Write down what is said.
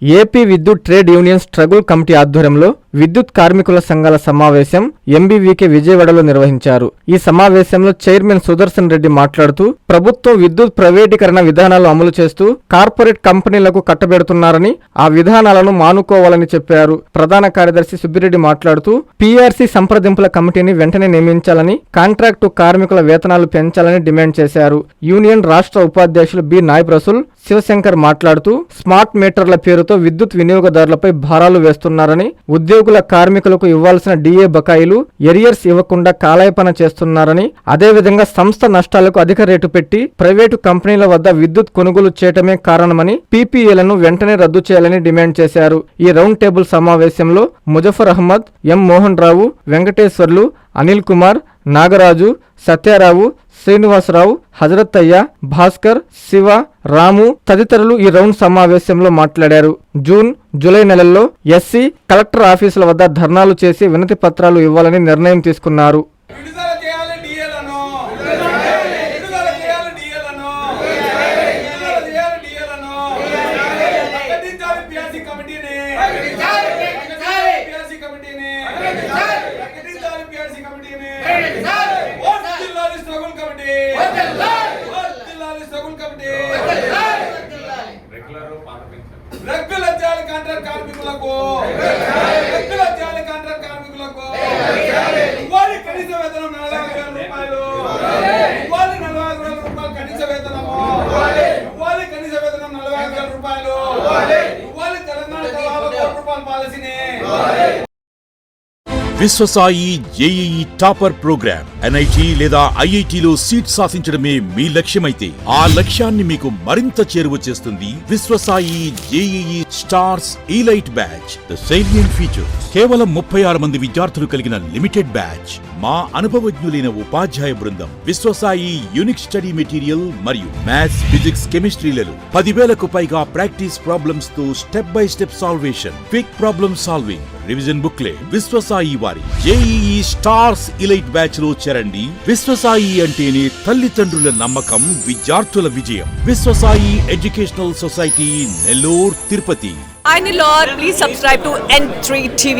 AP విద్యుత్ trade union struggle committee ఆధ్వర్యంలో విద్యుత్ కార్మికుల సంఘాల సమావేశం ఎంబీవీకే విజయవాడలో నిర్వహించారు. ఈ సమావేశంలో చైర్మన్ సుదర్శన్ రెడ్డి మాట్లాడుతూ ప్రభుత్వం విద్యుత్ ప్రైవేటీకరణ విధానాలు అమలు చేస్తూ కార్పొరేట్ కంపెనీలకు కట్టబెడుతున్నారని, ఆ విధానాలను మానుకోవాలని చెప్పారు. ప్రధాన కార్యదర్శి సుబ్బిరెడ్డి మాట్లాడుతూ పీఆర్సీ సంప్రదింపుల కమిటీని వెంటనే నియమించాలని, కాంట్రాక్టు కార్మికుల వేతనాలు పెంచాలని డిమాండ్ చేశారు. యూనియన్ రాష్ట్ర ఉపాధ్యక్షులు బి నాయబ్ రసూల్ శివశంకర్ మాట్లాడుతూ స్మార్ట్ మీటర్ల పేరుతో విద్యుత్ వినియోగదారులపై భారాలు వేస్తున్నారని, ఉద్యోగుల కార్మికులకు ఇవ్వాల్సిన డిఏ బకాయిలు ఎరియర్స్ ఇవ్వకుండా కాలయాపన చేస్తున్నారని, అదేవిధంగా సంస్థ నష్టాలకు అధిక రేటు పెట్టి ప్రైవేటు కంపెనీల వద్ద విద్యుత్ కొనుగోలు చేయటమే కారణమని, పీపీఏలను వెంటనే రద్దు చేయాలని డిమాండ్ చేశారు. ఈ రౌండ్ టేబుల్ సమావేశంలో ముజఫర్ అహ్మద్, ఎం మోహన్ రావు, వెంకటేశ్వర్లు, అనిల్ కుమార్, నాగరాజు, సత్యారావు, శ్రీనివాసరావు, హజరత్తయ్య, భాస్కర్, శివ, రాము తదితరులు ఈ రౌండ్ సమావేశంలో మాట్లాడారు. జూన్, జూలై నెలల్లో ఎస్సీ, కలెక్టర్ ఆఫీసుల వద్ద ధర్నాలు చేసి వినతి పత్రాలు ఇవ్వాలని నిర్ణయం తీసుకున్నారు. కార్మికులకు కనీస వేతనం 40,000 రూపాయలు, 40,000 రూపాయలు కనీస వేతనము, కనీస వేతనం 40,000 రూపాయలు, తెలంగాణ రూపాయల పాలసీని. Vishwasai JEE topper program NIT లేదా ఐఐటిలో సీట్ సాధించడమే మీ లక్ష్యమైతే ఆ లక్ష్యాన్ని మీకు మరింత చేరువ చేస్తుంది Viswasai JEE stars elite batch. The salient features: కేవలం 36 మంది విద్యార్థులు కలిగిన లిమిటెడ్ బ్యాచ్, మా అనుభవజ్ఞులైన ఉపాధ్యాయ బృందం, విశ్వసాయి యూనిక్ స్టడీ మెటీరియల్ మరియు మ్యాథ్స్, ఫిజిక్స్, కెమిస్ట్రీలలో 10,000కు పైగా ప్రాక్టీస్ ప్రాబ్లమ్స్ తో step by step salvation, quick problem solving, revision booklet. Viswasai వారి జేఈఈ స్టార్స్ ఇలైట్ బ్యాచ్ లో చేరండి. విశ్వసాయి అంటేనే తల్లిదండ్రుల నమ్మకం, విద్యార్థుల విజయం. Viswasai educational society, Nellore, Tirupati. Please subscribe to N3 TV.